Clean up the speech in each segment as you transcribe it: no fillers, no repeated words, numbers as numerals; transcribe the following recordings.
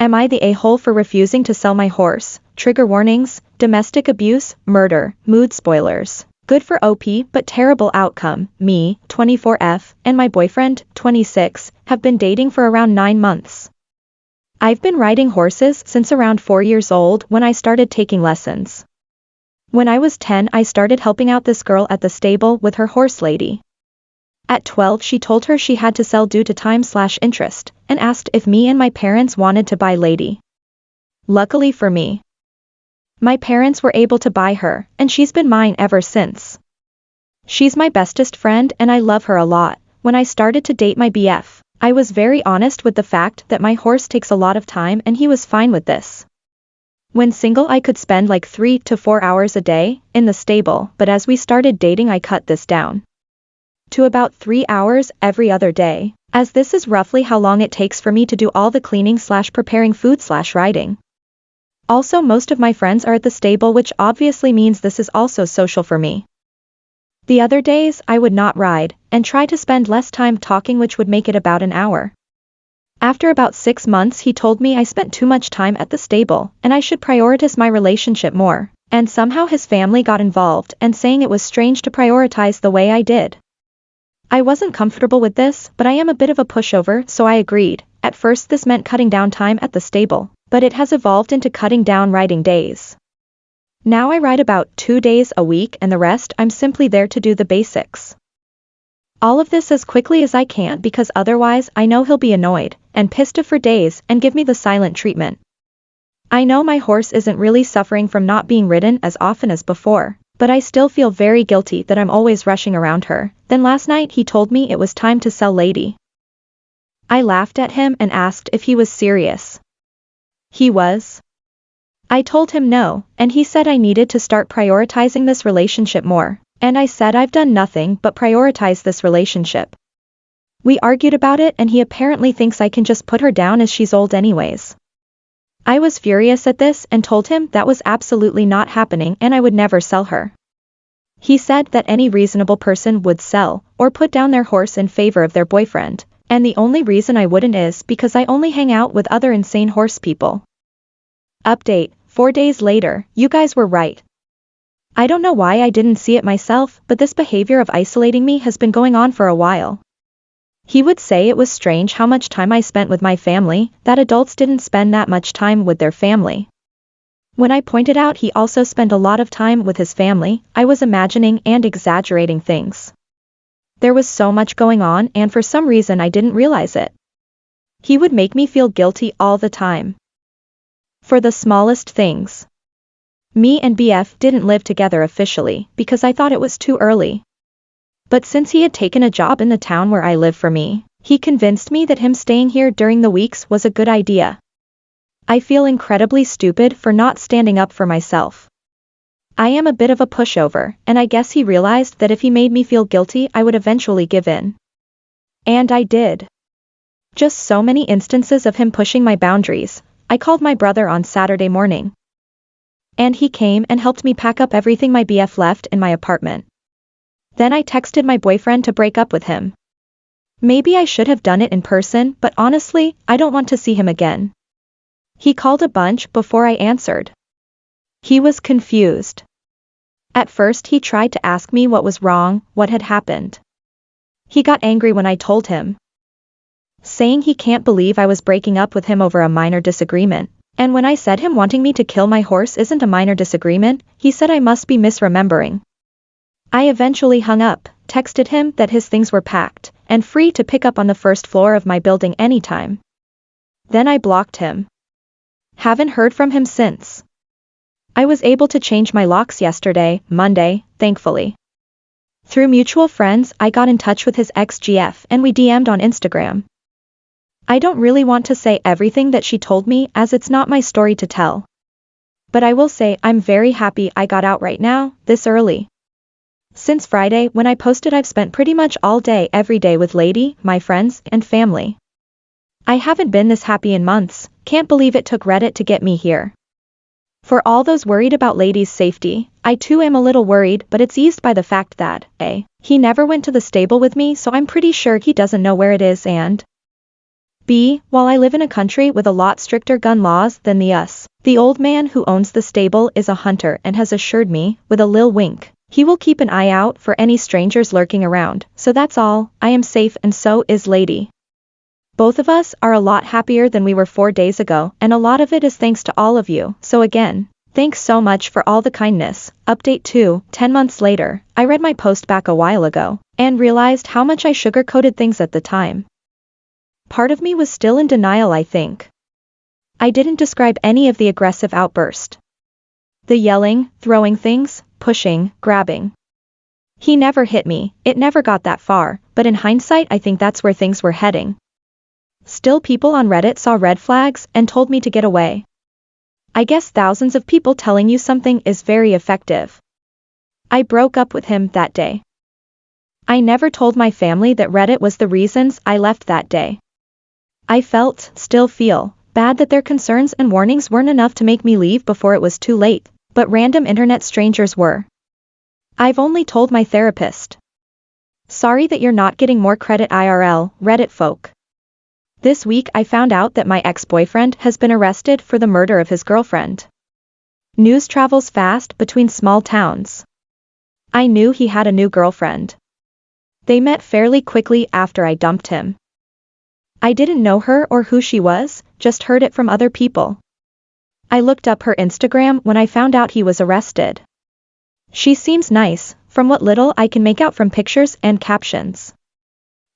Am I the a-hole for refusing to sell my horse? Trigger warnings, domestic abuse, murder, mood spoilers. Good for OP but terrible outcome. Me, 24F, and my boyfriend, 26, have been dating for around 9 months. I've been riding horses since around 4 years old when I started taking lessons. When I was 10 I started helping out this girl at the stable with her horse lady. At 12 she told her she had to sell due to time/interest, and asked if me and my parents wanted to buy lady. Luckily for me, my parents were able to buy her, and she's been mine ever since. She's my bestest friend and I love her a lot. When I started to date my BF, I was very honest with the fact that my horse takes a lot of time and he was fine with this. When single I could spend like 3 to 4 hours a day in the stable, but as we started dating I cut this down to about 3 hours every other day, as this is roughly how long it takes for me to do all the cleaning/preparing food/riding. Also most of my friends are at the stable, which obviously means this is also social for me. The other days I would not ride, and try to spend less time talking, which would make it about an hour. After about 6 months he told me I spent too much time at the stable, and I should prioritize my relationship more, and somehow his family got involved and saying it was strange to prioritize the way I did. I wasn't comfortable with this, but I am a bit of a pushover, so I agreed. At first this meant cutting down time at the stable, but it has evolved into cutting down riding days. Now I ride about 2 days a week and the rest I'm simply there to do the basics. All of this as quickly as I can because otherwise I know he'll be annoyed and pissed off for days and give me the silent treatment. I know my horse isn't really suffering from not being ridden as often as before, but I still feel very guilty that I'm always rushing around her. Then last night he told me it was time to sell lady. I laughed at him and asked if he was serious. He was. I told him no, and he said I needed to start prioritizing this relationship more, and I said I've done nothing but prioritize this relationship. We argued about it and he apparently thinks I can just put her down as she's old anyways. I was furious at this and told him that was absolutely not happening and I would never sell her. He said that any reasonable person would sell or put down their horse in favor of their boyfriend, and the only reason I wouldn't is because I only hang out with other insane horse people. Update, 4 days later, you guys were right. I don't know why I didn't see it myself, but this behavior of isolating me has been going on for a while. He would say it was strange how much time I spent with my family, that adults didn't spend that much time with their family. When I pointed out he also spent a lot of time with his family, I was imagining and exaggerating things. There was so much going on and for some reason I didn't realize it. He would make me feel guilty all the time. For the smallest things. Me and BF didn't live together officially because I thought it was too early. But since he had taken a job in the town where I live for me, he convinced me that him staying here during the weeks was a good idea. I feel incredibly stupid for not standing up for myself. I am a bit of a pushover, and I guess he realized that if he made me feel guilty I would eventually give in. And I did. Just so many instances of him pushing my boundaries. I called my brother on Saturday morning. And he came and helped me pack up everything my BF left in my apartment. Then I texted my boyfriend to break up with him. Maybe I should have done it in person, but honestly, I don't want to see him again. He called a bunch before I answered. He was confused. At first he tried to ask me what was wrong, what had happened. He got angry when I told him, saying he can't believe I was breaking up with him over a minor disagreement. And when I said him wanting me to kill my horse isn't a minor disagreement, he said I must be misremembering. I eventually hung up, texted him that his things were packed, and free to pick up on the first floor of my building anytime. Then I blocked him. Haven't heard from him since. I was able to change my locks yesterday, Monday, thankfully. Through mutual friends I got in touch with his ex-GF and we DM'd on Instagram. I don't really want to say everything that she told me as it's not my story to tell. But I will say I'm very happy I got out right now, this early. Since Friday when I posted I've spent pretty much all day every day with Lady, my friends, and family. I haven't been this happy in months, can't believe it took Reddit to get me here. For all those worried about Lady's safety, I too am a little worried, but it's eased by the fact that, he never went to the stable with me, so I'm pretty sure he doesn't know where it is, and B. While I live in a country with a lot stricter gun laws than the US, the old man who owns the stable is a hunter and has assured me, with a lil wink, he will keep an eye out for any strangers lurking around, so that's all, I am safe and so is Lady. Both of us are a lot happier than we were 4 days ago, and a lot of it is thanks to all of you, so again, thanks so much for all the kindness. Update 2, 10 months later, I read my post back a while ago, and realized how much I sugar-coated things at the time. Part of me was still in denial, I think. I didn't describe any of the aggressive outburst. The yelling, throwing things, pushing, grabbing. He never hit me, it never got that far, but in hindsight I think that's where things were heading. Still, people on Reddit saw red flags and told me to get away. I guess thousands of people telling you something is very effective. I broke up with him that day. I never told my family that Reddit was the reasons I left that day. I still feel, bad that their concerns and warnings weren't enough to make me leave before it was too late, but random internet strangers were. I've only told my therapist. Sorry that you're not getting more credit IRL, Reddit folk. This week I found out that my ex-boyfriend has been arrested for the murder of his girlfriend. News travels fast between small towns. I knew he had a new girlfriend. They met fairly quickly after I dumped him. I didn't know her or who she was, just heard it from other people. I looked up her Instagram when I found out he was arrested. She seems nice, from what little I can make out from pictures and captions.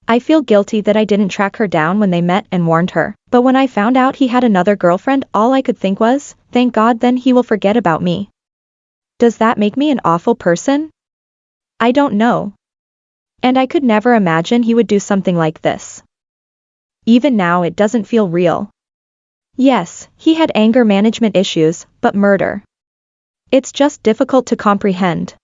I feel guilty that I didn't track her down when they met and warned her, but when I found out he had another girlfriend all I could think was, thank God then he will forget about me. Does that make me an awful person? I don't know. And I could never imagine he would do something like this. Even now it doesn't feel real. Yes, he had anger management issues, but murder. It's just difficult to comprehend.